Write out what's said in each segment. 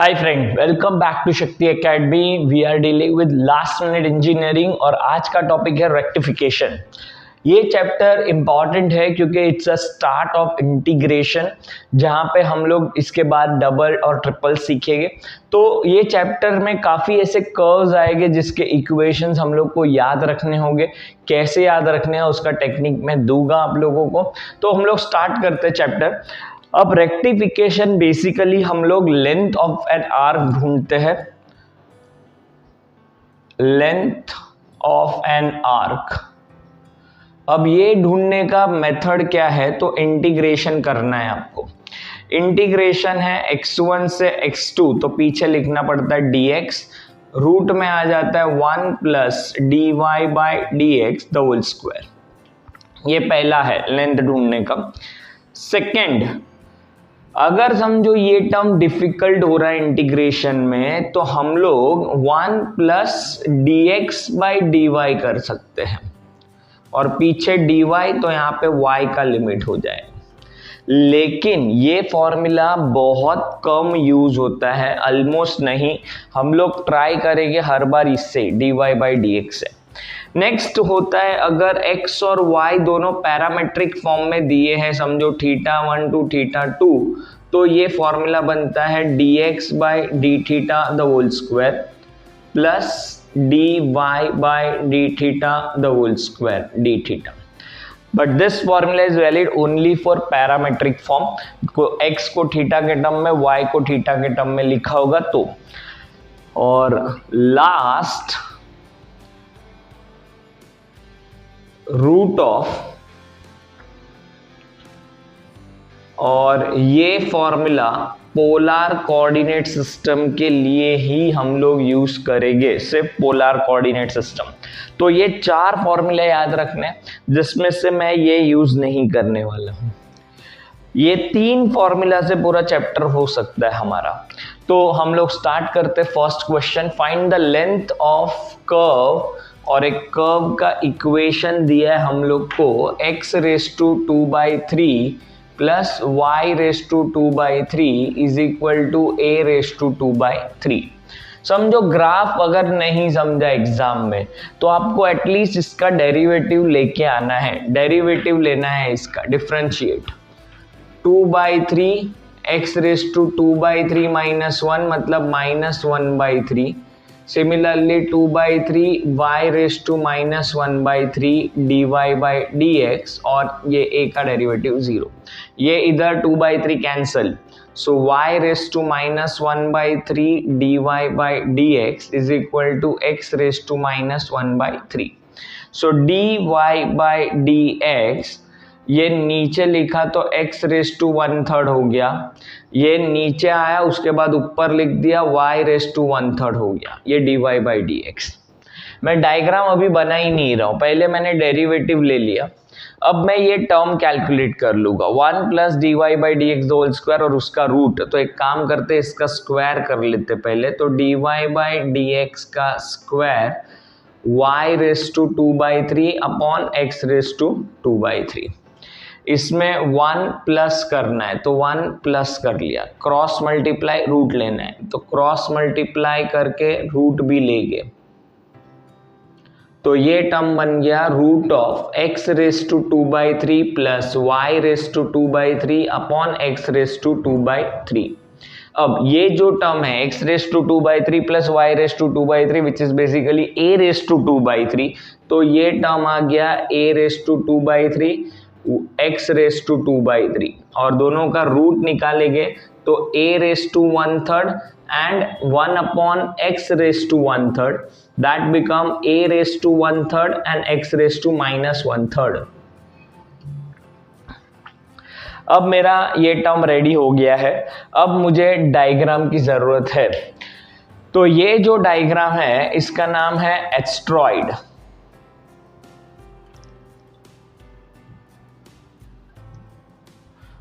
Hi friend, welcome back to Shakti academy. We are dealing with last minute engineering और आज का topic है rectification. ये चैप्टर इम्पॉर्टेंट है क्योंकि it's a start of integration, जहाँ पे हम लोग इसके बाद डबल और ट्रिपल सीखेंगे। तो ये चैप्टर में काफ़ी ऐसे कर्व्स आएंगे जिसके इक्वेशंस हम लोग को याद रखने होंगे। कैसे याद रखने हैं उसका टेक्निक मैं दूंगा आप लोगों को। तो हम लोग स्टार्ट करते हैं चैप्टर। अब रेक्टिफिकेशन बेसिकली हम लोग लेंथ ऑफ एन आर्क ढूंढते हैं। लेंथ ऑफ एन आर्क, अब ये ढूंढने का मेथड क्या है, तो इंटीग्रेशन करना है आपको। इंटीग्रेशन है x1 से x2, तो पीछे लिखना पड़ता है dx, रूट में आ जाता है 1 plus dy by dx the whole square. ये पहला है लेंथ ढूंढने का। सेकेंड, अगर समझो ये टर्म डिफिकल्ट हो रहा है इंटीग्रेशन में, तो हम लोग 1 प्लस dx बाई dy कर सकते हैं और पीछे dy, तो यहाँ पे y का लिमिट हो जाए। लेकिन ये फॉर्मूला बहुत कम यूज होता है, ऑलमोस्ट नहीं। हम लोग ट्राई करेंगे हर बार इससे dy बाई dx से। नेक्स्ट होता है, अगर x और y दोनों पैरामेट्रिक फॉर्म में दिए हैं, समझो θ1 टू θ2, तो ये फॉर्मूला बनता है dx by D theta the whole square plus dy by D theta the whole square D theta. But this formula is valid only for parametric form. x को theta के टर्म में, y को theta के term में लिखा होगा तो। और लास्ट, रूट ऑफ, और ये फॉर्मूला पोलर कोऑर्डिनेट सिस्टम के लिए ही हम लोग यूज करेंगे, सिर्फ पोलर कोऑर्डिनेट सिस्टम। तो ये 4 फॉर्मूले याद रखने, जिसमें से मैं ये यूज नहीं करने वाला हूं। ये 3 फॉर्मूला से पूरा चैप्टर हो सकता है हमारा। तो हम लोग स्टार्ट करते first question. Find the length of curve, और एक कर्व का इक्वेशन दिया है हम लोग को x⁻² plus y⁻² is equal to a⁻²। समझो ग्राफ अगर नहीं समझा एग्जाम में, तो आपको एटलीस्ट इसका डेरिवेटिव लेके आना है। डेरिवेटिव लेना है इसका, डिफरेंशिएट 2/3 x⁻² माइनस 1 मतलब -1/3। Similarly 2/3 y⁻⁻1/3 dy by dx, और ये a का डेरिवेटिव 0। ये इधर 2/3 cancel, so y⁻⁻1/3 dy by dx is equal to x⁻⁻1/3। So dy by dx, ये नीचे लिखा तो x⁻⁻1/3 हो गया। ये नीचे आया, उसके बाद ऊपर लिख दिया y⁻⁻1/3 हो गया। ये dy बाई dx। मैं डायग्राम अभी बना ही नहीं रहा हूँ, पहले मैंने डेरिवेटिव ले लिया। अब मैं ये टर्म कैलकुलेट कर लूंगा, 1 plus dy by dx whole square और उसका रूट। तो एक काम करते, इसका स्क्वायर कर लेते पहले। तो dy बाई dx का स्क्वायर y⁻² अपॉन x⁻²। इसमें 1 प्लस करना है, तो 1 प्लस कर लिया। क्रॉस मल्टीप्लाई, रूट लेना है, तो क्रॉस मल्टीप्लाई करके रूट भी ले गए। तो ये टर्म बन गया root of x⁻² plus y⁻² upon x⁻²। अब ये जो टर्म है x⁻² plus y⁻² which is basically a⁻², तो ये टर्म आ गया a⁻², x⁻², और दोनों का रूट निकालेंगे तो a⁻⁻1/3 and 1 upon x⁻⁻1/3, that become a⁻⁻1/3 and x⁻⁻1/3। अब मेरा ये टर्म रेडी हो गया है। अब मुझे डायग्राम की जरूरत है। तो ये जो डायग्राम है इसका नाम है एस्ट्रॉइड।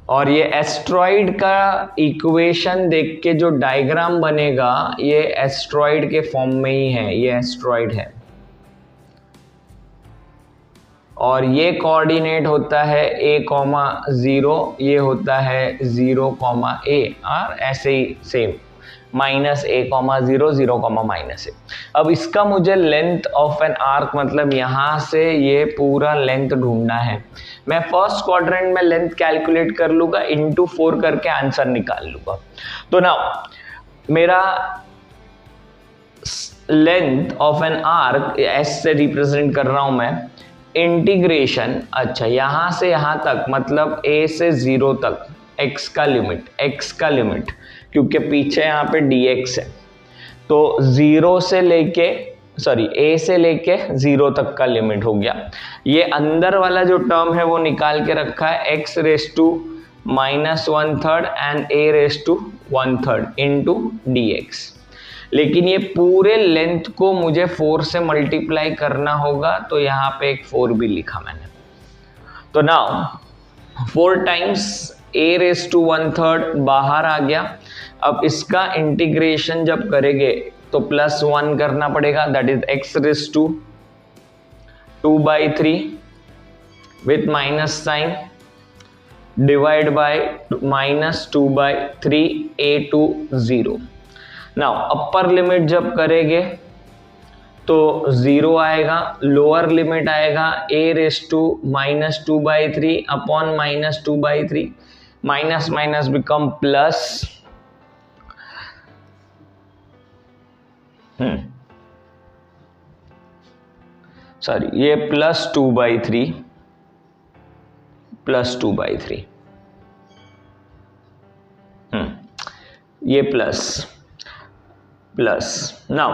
और ये एस्ट्रॉइड का इक्वेशन देख के जो डायग्राम बनेगा, ये एस्ट्रॉइड के फॉर्म में ही है। ये एस्ट्रॉइड है और ये कोऑर्डिनेट होता है a,0, ये होता है 0, a, और ऐसे ही same minus A comma zero, zero comma minus A. अब इसका मुझे लेंथ ऑफ एन आर्क मतलब यहाँ से ये पूरा लेंथ ढूंढना है। मैं फर्स्ट क्वाड्रेंट में लेंथ कैलकुलेट कर लूँगा, इंटू 4 करके आंसर निकाल लूँगा। तो नाउ मेरा length of an arc S से रिप्रेजेंट कर रहा हूं मैं, इंटीग्रेशन, अच्छा यहां से यहां तक मतलब a से 0 तक x का लिमिट क्योंकि पीछे यहां पे dx है, तो 0 से लेके a से लेके 0 तक का लिमिट हो गया। ये अंदर वाला जो टर्म है वो निकाल के रखा है x raise to -1/3 and a raise to 1/3 into dx। लेकिन ये पूरे लेंथ को मुझे 4 से मल्टीप्लाई करना होगा, तो यहाँ पे एक 4 भी लिखा मैंने। तो now 4 times a raise to 1/3 बाहर आ गया। अब इसका इंटीग्रेशन जब करेंगे तो +1 करना पड़ेगा, that is x raise to 2/3 with minus sign divide by -2/3 a to 0। Now upper limit जब करेंगे तो 0 आएगा, लोअर लिमिट आएगा a raise to -2/3 upon -2/3, minus minus become plus, sorry ये +2/3 ये plus now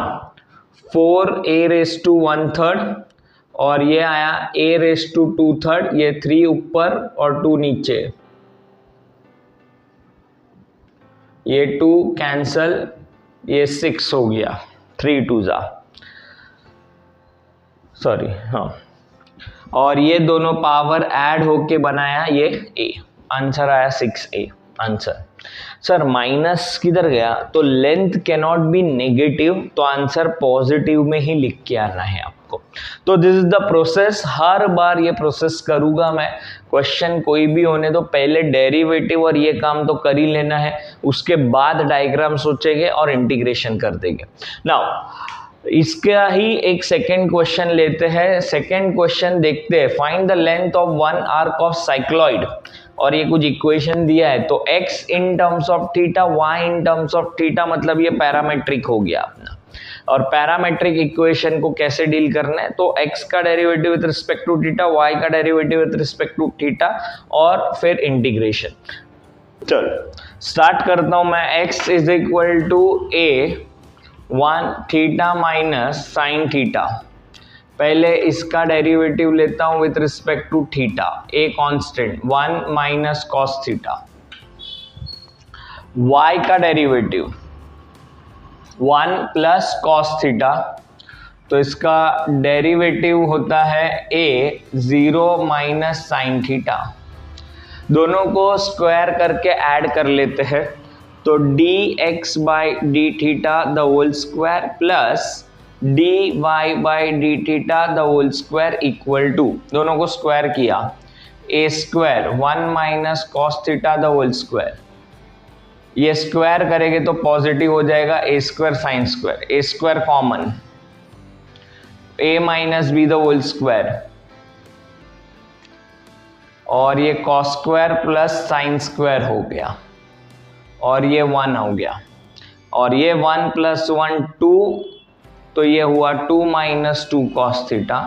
4a race to 1/3 और ये आया a रेस टू 2/3, ये 3 ऊपर और 2 नीचे, ये 2 कैंसल, ये 6 हो गया, 3 2 जा, सॉरी हाँ, और ये दोनों पावर ऐड होके बनाया ये a, आंसर आया 6a आंसर। सर माइनस किधर गया? तो लेंथ कैनॉट बी नेगेटिव, तो आंसर पॉजिटिव में ही लिख के आना है आपको। तो दिस इज द प्रोसेस, हर बार ये प्रोसेस करूंगा मैं। क्वेश्चन कोई भी होने तो पहले डेरिवेटिव और ये काम तो कर ही लेना है, उसके बाद डायग्राम सोचेंगे और इंटीग्रेशन कर देंगे। नाउ इसका ही एक सेकेंड क्वेश्चन लेते हैं। सेकेंड क्वेश्चन देखते हैं, find the length of one arc of cycloid, और ये कुछ इक्वेशन दिया है, तो x in terms of theta, y in terms of theta, मतलब ये पैरामेट्रिक हो गया अपना। और पैरामेट्रिक इक्वेशन को कैसे डील करना है, तो x का derivative with respect to theta, y का derivative with respect to theta, और फिर इंटीग्रेशन। चलो स्टार्ट करता हूं मैं। x is equal to a 1 theta minus sine theta, पहले इसका डेरिवेटिव लेता हूं with respect to theta, a constant 1 minus cos theta, y का डेरिवेटिव 1 प्लस कॉस थीटा, तो इसका डेरिवेटिव होता है a 0 माइनस साइन थीटा। दोनों को स्क्वायर करके ऐड कर लेते हैं, तो dx by D theta the whole square plus dy by D theta the whole square equal to, दोनों को स्क्वायर किया, a square 1 minus cos theta the whole square, ये स्क्वायर करेंगे तो पॉजिटिव हो जाएगा, a square sine square, a square common, a minus B the whole square, और ये cos square plus sine square हो गया, और ये 1 हो गया, और ये 1 प्लस 1 2, तो ये हुआ 2 माइनस 2 कॉस थीटा,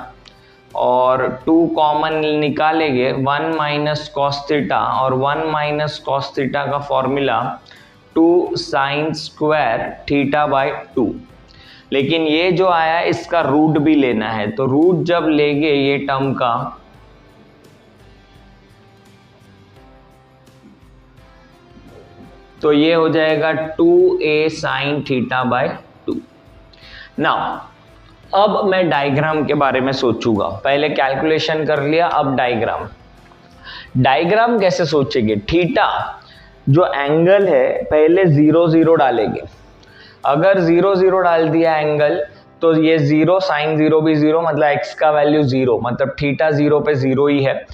और 2 कॉमन निकालेंगे 1 माइनस कॉस थीटा, और 1 माइनस कॉस थीटा का formula 2 sign square theta by 2। लेकिन ये जो आया इसका रूट भी लेना है, तो रूट जब लेंगे ये टर्म का, तो ये हो जाएगा 2a sine theta by 2। Now अब मैं डायग्राम के बारे में सोचूंगा, पहले कैलकुलेशन कर लिया, अब डायग्राम कैसे सोचेंगे? थीटा जो एंगल है पहले 0 0 डालेंगे, अगर 0 0 डाल दिया एंगल तो ये 0 साइन 0 भी 0, मतलब x का वैल्यू 0, मतलब थीटा 0 पे 0 ही है।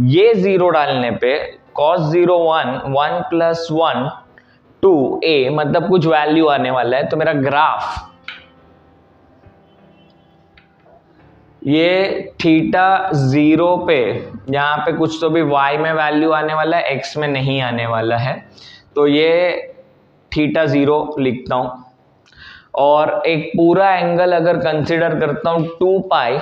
ये 0 डालने पे cos 0 1 1 प्लस 1 2a मतलब कुछ वैल्यू आने वाला है, तो मेरा ग्राफ ये थीटा 0 पे, यहाँ पे कुछ तो भी y में वैल्यू आने वाला है, x में नहीं आने वाला है, तो ये थीटा 0 लिखता हूं। और एक पूरा एंगल अगर कंसिडर करता हूं 2 पाई,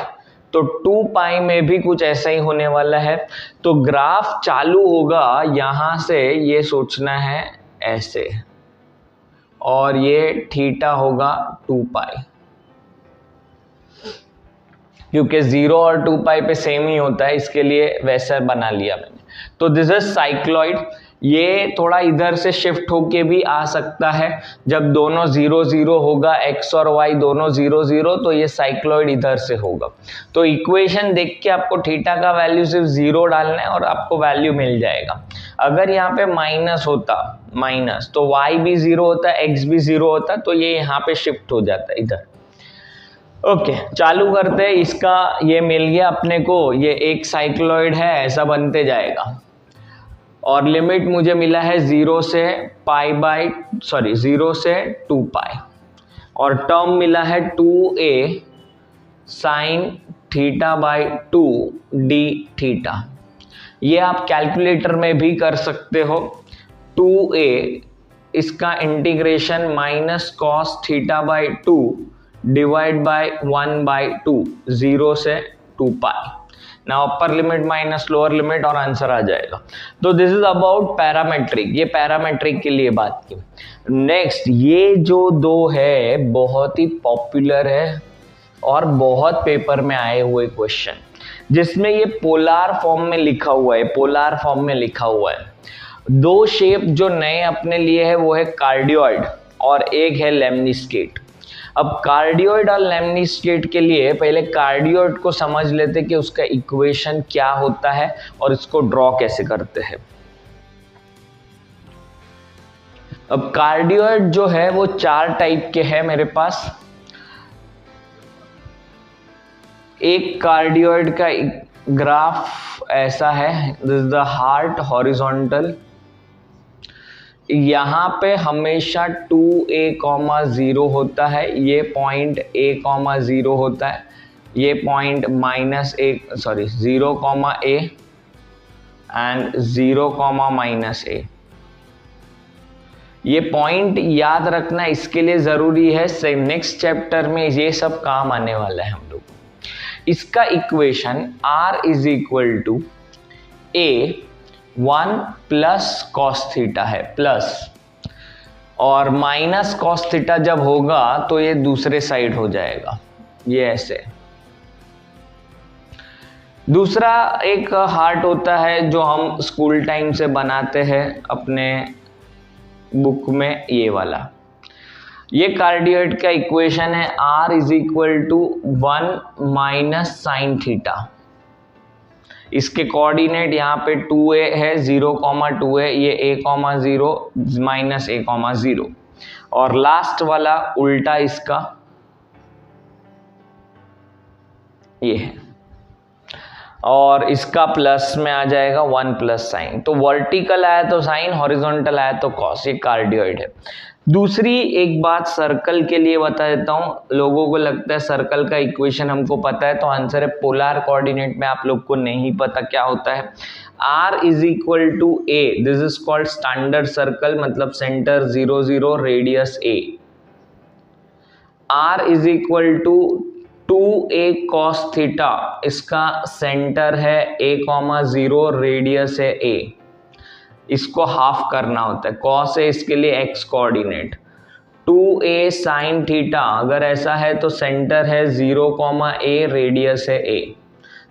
तो 2 पाई में भी कुछ ऐसा ही होने वाला है। तो ग्राफ चालू होगा यहां से, ये सोचना है ऐसे, और ये थीटा होगा 2 पाई, क्योंकि 0 और 2 पाई पे सेम ही होता है, इसके लिए वैसा बना लिया मैंने। तो दिस इज साइक्लॉइड। ये थोड़ा इधर से शिफ्ट होके भी आ सकता है, जब दोनों 0 0 होगा, x और y दोनों 0 0, तो ये साइक्लॉइड इधर से होगा। तो इक्वेशन देख के आपको थीटा का वैल्यू सिर्फ 0 डालना है और आपको वैल्यू मिल जाएगा। अगर यहाँ पे माइनस होता, माइनस, तो y भी 0 होता, x भी 0 होता, तो ये यहाँ पे शिफ्ट हो जाता है इधर। ओके, चालू करते हैं। इसका ये मिल गया अपने को, ये एक साइक्लॉइड है, ऐसा बनते जाएगा। और लिमिट मुझे मिला है 0 से 2 पाई, और टर्म मिला है 2a sine theta by 2 D theta. ये आप कैलकुलेटर में भी कर सकते हो। 2a इसका integration minus cos theta by 2 divide by 1/2, 0 से 2 पाई। ना upper limit minus lower limit, और आंसर आ जाएगा। तो दिस इज अबाउट पैरामेट्रिक, ये पैरामेट्रिक के लिए बात की। नेक्स्ट, ये जो दो है बहुत ही पॉपुलर है और बहुत पेपर में आए हुए क्वेश्चन, जिसमें ये पोलार फॉर्म में लिखा हुआ है, पोलार फॉर्म में लिखा हुआ है। दो शेप जो नए अपने लिए है वो है कार्डियोइड और एक है लेमनिस्केट। अब कार्डियोइड और लेमनिस्केट के लिए पहले कार्डियोइड को समझ लेते कि उसका इक्वेशन क्या होता है और इसको ड्रॉ कैसे करते हैं। अब कार्डियोइड जो है वो 4 टाइप के हैं मेरे पास। एक कार्डियोइड का ग्राफ ऐसा है, this is the heart horizontal. यहाँ पे हमेशा 2a,0 होता है, ये पॉइंट a,0 होता है, ये पॉइंट -0,a एंड 0,-a। ये पॉइंट याद रखना इसके लिए ज़रूरी है, सेम नेक्स्ट चैप्टर में ये सब काम आने वाला है हम लोग। इसका equation r is equal to a1 plus cos theta है, प्लस और माइनस कॉस थीटा जब होगा तो ये दूसरे साइड हो जाएगा, ये ऐसे। दूसरा एक हार्ट होता है जो हम स्कूल टाइम से बनाते हैं अपने बुक में, ये वाला। ये कार्डियोइड का इक्वेशन है r is equal to 1 minus sine theta. इसके कोऑर्डिनेट यहाँ पे 2a है, 0,2a, ये a,0 माइनस a,0, और लास्ट वाला उल्टा इसका ये है, और इसका प्लस में आ जाएगा 1 प्लस साइन। तो वर्टिकल आया तो साइन, हॉरिजॉन्टल आया तो कॉस, ये कार्डियोइड है। दूसरी एक बात सर्कल के लिए बता देता हूं। लोगों को लगता है सर्कल का इक्वेशन हमको पता है, तो आंसर है पोलर कोऑर्डिनेट में आप लोग को नहीं पता क्या होता है। r is equal to a, this is called standard circle, मतलब centre 0 0, radius a। r is equal to 2a cos theta, इसका सेंटर है a,0, रेडियस है a। इसको हाफ करना होता है, cos है इसके लिए x coordinate. 2a sin theta अगर ऐसा है तो सेंटर है 0,a, रेडियस है a।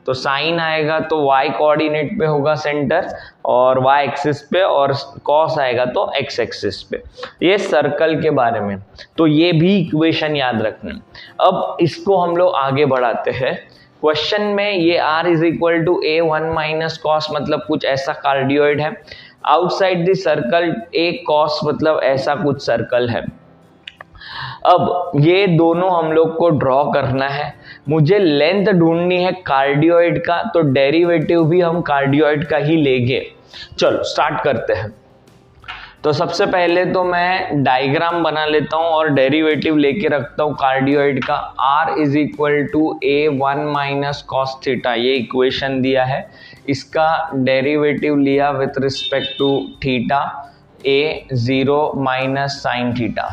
तो साइन आएगा तो y कोऑर्डिनेट पे होगा सेंटर, और y एक्सिस पे, और cos आएगा तो x एक्सिस पे। ये सर्कल के बारे में, तो ये भी इक्वेशन याद रखना। अब इसको हम लोग आगे बढ़ाते हैं। क्वेश्चन में ये r is equal to a1 minus cos, मतलब कुछ ऐसा कार्डियोइड है। Outside the circle a cos, मतलब ऐसा कुछ सर्कल है। अब ये दोनों हम लोग को ड्रॉ करना है। मुझे लेंथ ढूंढनी है कार्डियोइड का, तो डेरिवेटिव भी हम कार्डियोइड का ही लेंगे। चलो स्टार्ट करते हैं। तो सबसे पहले तो मैं डायग्राम बना लेता हूं और डेरिवेटिव लेके रखता हूं कार्डियोइड का। r is equal to a1 minus cos theta, ये इक्वेशन दिया है, इसका डेरिवेटिव लिया with respect to theta, a0 minus sine theta.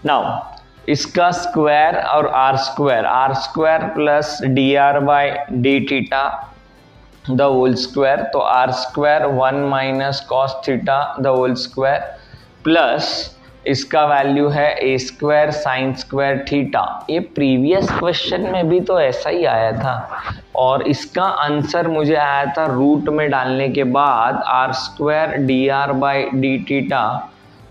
Now इसका स्क्वायर और R square plus D R by D theta the whole square, तो R square 1 minus cos theta the whole square plus इसका value है A square sine square theta. ये previous question में भी तो ऐसा ही आया था और इसका आंसर मुझे आया था रूट में डालने के बाद R square D R by D theta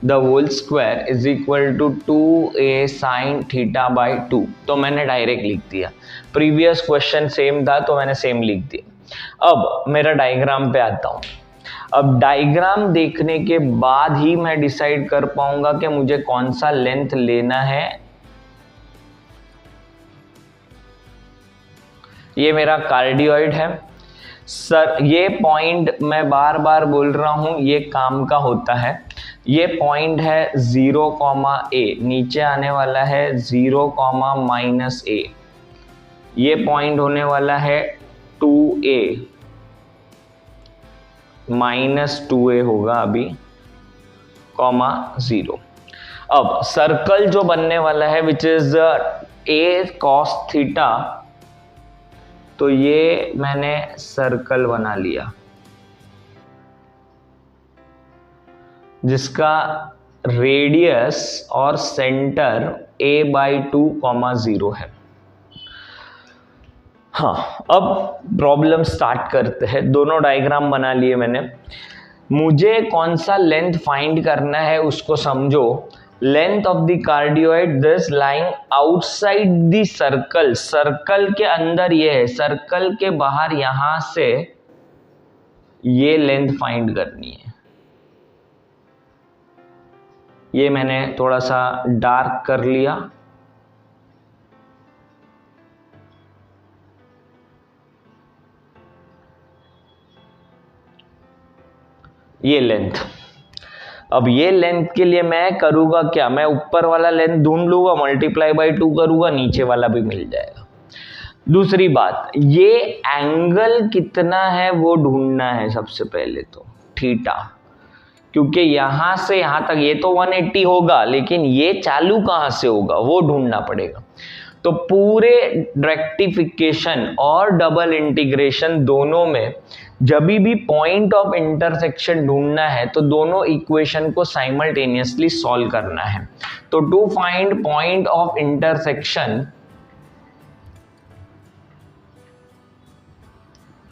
the whole square is equal to 2a sine theta by 2। तो मैंने डायरेक्ट लिख दिया, प्रीवियस क्वेश्चन सेम था तो मैंने सेम लिख दिया। अब मेरा डायग्राम पे आता हूं। अब डायग्राम देखने के बाद ही मैं डिसाइड कर पाऊंगा कि मुझे कौन सा लेंथ लेना है। ये मेरा कार्डियोइड है सर, ये पॉइंट मैं बार बार बोल रहा हूं, ये काम का होता है। ये पॉइंट है 0, a, नीचे आने वाला है 0, -a। ये पॉइंट होने वाला है 2a, -2a होगा अभी, (0). अब सर्कल जो बनने वाला है which is a cos theta, तो ये मैंने सर्कल बना लिया जिसका रेडियस और सेंटर a/2, 0 है। हाँ, अब प्रॉब्लम स्टार्ट करते हैं। दोनों डायग्राम बना लिए मैंने। मुझे कौन सा लेंथ फाइंड करना है उसको समझो। Length of the cardioid this lying outside the circle, circle के अंदर ये है, सर्कल के बाहर यहां से ये लेंथ फाइंड करनी है। ये मैंने थोड़ा सा डार्क कर लिया। ये लेंथ, अब ये लेंथ के लिए मैं करूंगा क्या, मैं ऊपर वाला लेंथ ढूंढ लूंगा, मल्टीप्लाई बाई 2 करूंगा, नीचे वाला भी मिल जाएगा। दूसरी बात, ये एंगल कितना है वो ढूंढना है सबसे पहले तो, थीटा, क्योंकि यहां से यहां तक ये तो 180 होगा, लेकिन ये चालू कहां से होगा वो ढूंढना पड़ेगा। तो पूरे रेक्टिफिकेशन और डबल इंटीग्रेशन दोनों में जब भी पॉइंट ऑफ इंटरसेक्शन ढूंढना है तो दोनों इक्वेशन को साइमल्टेनियसली सॉल्व करना है। तो to find point of intersection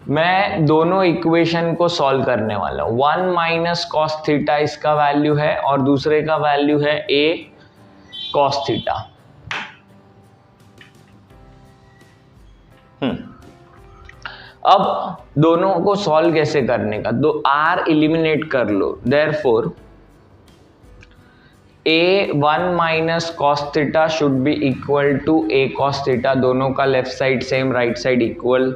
मैं दोनों इक्वेशन को सॉल्व करने वाला हूं। 1 माइनस कॉस थीटा इसका वैल्यू है और दूसरे का वैल्यू है a कॉस थीटा। अब दोनों को सॉल्व कैसे करने का, दो r एलिमिनेट कर लो, therefore a1 minus cos theta should be equal to a cos theta. दोनों का left side same, right side equal,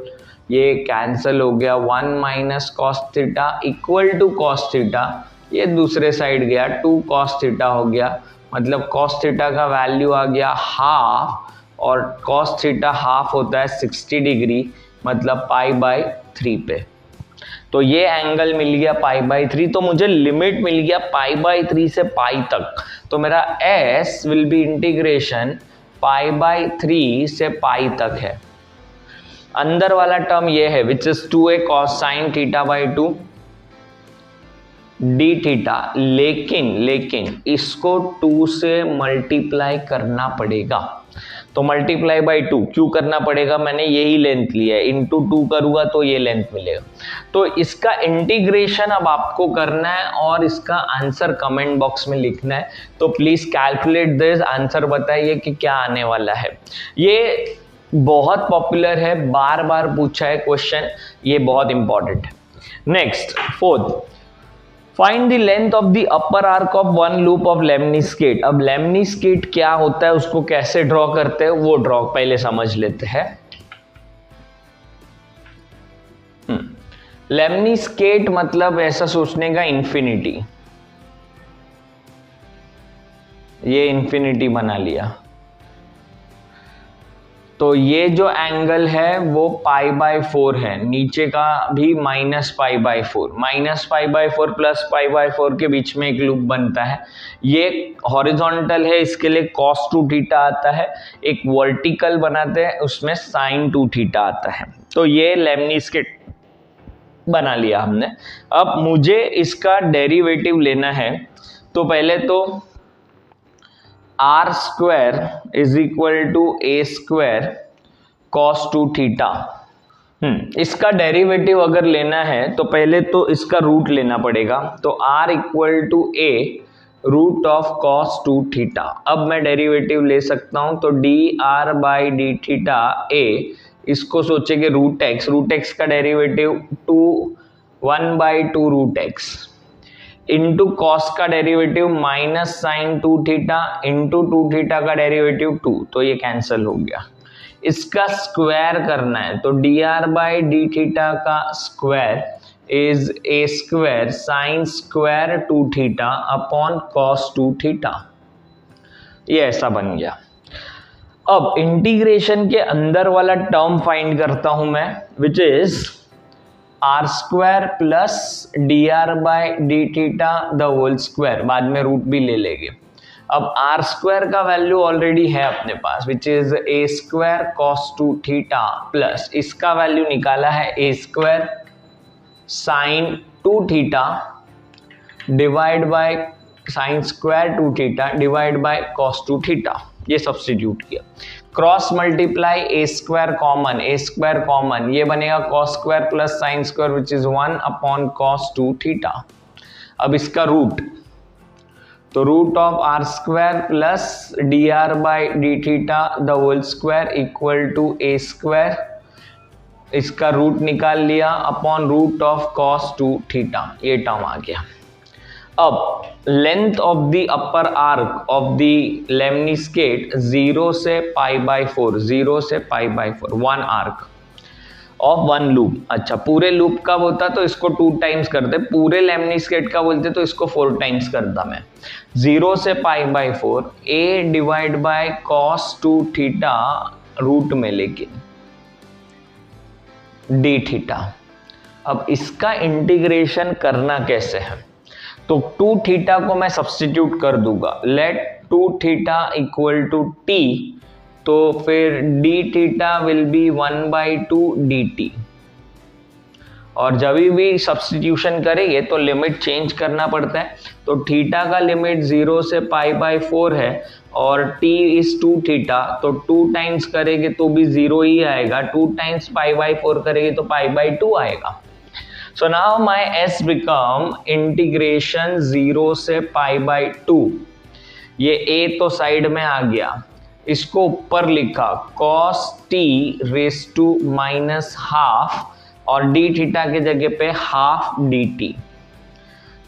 ये कैंसिल हो गया। 1 minus cos theta equal to cos theta, ये दूसरे साइड गया, 2 कॉस थीटा हो गया, मतलब कॉस थीटा का वैल्यू आ गया हाफ, और कॉस थीटा हाफ होता है 60 डिग्री, मतलब π/3 पे। तो ये एंगल मिल गया π/3, तो मुझे लिमिट मिल गया π/3 से π तक। तो मेरा s विल बी इंटीग्रेशन π/3 से π तक है। अंदर वाला टर्म ये है which is 2a cos sin θ/2 D theta, लेकिन इसको 2 से मल्टीप्लाई करना पड़ेगा। तो मल्टीप्लाई बाई 2 क्यों करना पड़ेगा, मैंने यही लेंथ लिया है, इंटू 2 करूंगा तो ये लेंथ मिलेगा। तो इसका इंटीग्रेशन अब आपको करना है और इसका आंसर कमेंट बॉक्स में लिखना है। तो प्लीज कैलकुलेट दिस, आंसर बताइए कि क्या आने वाला है। ये बहुत पॉपुलर है, बार बार पूछा है क्वेश्चन, ये बहुत इंपॉर्टेंट है। Next, fourth, find the length of the upper arc of one loop of lemniscate. अब लेमनिस्केट क्या होता है, उसको कैसे ड्रॉ करते हैं वो ड्रॉ पहले समझ लेते हैं। लेमनिस्केट मतलब ऐसा सोचने का इन्फिनिटी, ये इन्फिनिटी बना लिया। तो ये जो एंगल है वो π/4 है, नीचे का भी -π/4, -π/4 प्लस π/4 के बीच में एक लूप बनता है। ये हॉरिजॉन्टल है, इसके लिए cos 2θ आता है। एक वर्टिकल बनाते हैं उसमें sin 2θ आता है। तो ये लेमनिस्केट बना लिया हमने। अब मुझे इसका डेरिवेटिव लेना है, तो पहले तो r square is equal to a square cos 2θ। इसका डेरिवेटिव अगर लेना है तो पहले तो इसका रूट लेना पड़ेगा, तो r equal to a root of cos 2θ। अब मैं डेरिवेटिव ले सकता हूं, तो dr/dθ a, इसको सोचेंगे रूट एक्स का derivative 1/2 root X into cos का डेरिवेटिव माइनस साइन 2θ इंटू 2θ का डेरिवेटिव 2, तो ये कैंसिल हो गया। इसका स्क्वायर करना है, तो dr/dθ का square is a square sine square 2θ upon cos 2θ। ये ऐसा बन गया। अब इंटीग्रेशन के अंदर वाला टर्म फाइंड करता हूं मैं, which is r square plus dr/dθ the whole square, बाद में रूट भी ले लेंगे। अब r स्क्वायर का वैल्यू ऑलरेडी है अपने पास, which is a square cos 2θ plus इसका वैल्यू निकाला है a square sine 2θ divide by sine square 2θ divide by cos 2θ। ये सब्स्टिट्यूट किया, cross multiply a square common, ये बनेगा cos square plus sine square which is 1 upon cos 2θ। अब इसका root, तो root of r square plus dr/dθ the whole square equal to a square, इसका root निकाल लिया अपॉन रूट ऑफ cos 2θ, ये term आ गया। अब length of the upper arc of the lemniscate 0 से π/4, 0 से π/4, 1 आर्क ऑफ 1 लूप। अच्छा, पूरे लूप का होता तो इसको 2 टाइम्स करते, पूरे लेमनिस्केट का बोलते तो इसको 4 टाइम्स करता मैं। 0 से π/4 a divide by cos 2θ root में लेकिन dθ। अब इसका इंटीग्रेशन करना कैसे है, तो 2θ को मैं सब्स्टिट्यूट कर दूंगा, लेट 2θ इक्वल टू t, तो फिर dθ विल बी 1/2 dt। और जब भी सब्स्टिट्यूशन करेंगे तो लिमिट चेंज करना पड़ता है, तो थीटा का लिमिट 0 से π/4 है और t इज 2θ, तो 2 टाइम्स करेंगे तो भी 0 ही आएगा, 2 टाइम्स π/4 करेंगे तो π/2 आएगा। So now my s become integration 0 से π/2। ये a तो साइड में आ गया, इसको ऊपर लिखा cos t raise to minus half और dθ के जगह पे हाफ dt,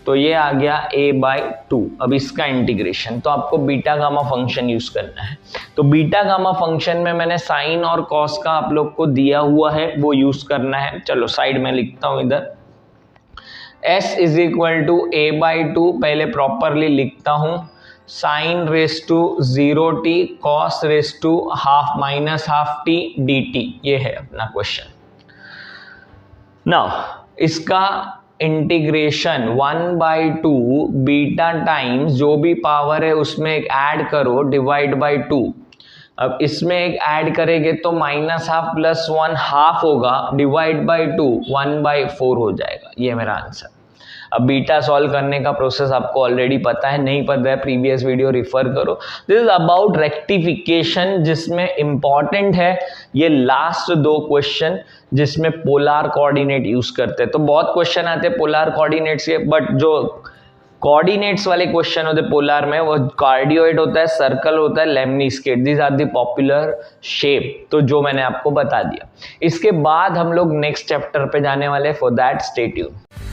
तो ये आ गया a/2। अब इसका इंटीग्रेशन, तो आपको बीटा गामा फंक्शन यूज करना है, तो बीटा गामा फंक्शन में मैंने साइन और कॉस का आप लोग को दिया हुआ है, वो यूज करना है। चलो साइड में लिखता हूं इधर, s is equal to a/2, पहले प्रॉपरली लिखता हूं, sine raise to 0t cos raise to half minus half t dt, ये है अपना क्वेश्चन। नाउ इसका इंटीग्रेशन 1/2 बीटा टाइम्स जो भी पावर है उसमें एक ऐड करो, डिवाइड बाय 2। अब इसमें एक ऐड करेंगे तो माइनस हाफ प्लस 1 हाफ होगा, डिवाइड बाय 2 1/4 हो जाएगा। ये मेरा आंसर। अब बीटा सॉल्व करने का प्रोसेस आपको ऑलरेडी पता है, नहीं पता है प्रीवियस वीडियो रिफर करो। दिस इज अबाउट रेक्टिफिकेशन, जिसमें इंपॉर्टेंट है ये लास्ट 2 क्वेश्चन जिसमें पोलार कोऑर्डिनेट यूज करते हैं। तो बहुत क्वेश्चन आते हैं पोलार कोऑर्डिनेट्स के, बट जो कोऑर्डिनेट्स वाले क्वेश्चन होते हैं पोलार में, वो कार्डियोइड होता है, सर्कल होता है, lemniscate, this are the popular shape, तो जो मैंने आपको बता दिया। इसके बाद हम लोग नेक्स्ट चैप्टर पे जाने वाले, फॉर दैट स्टे ट्यून्ड।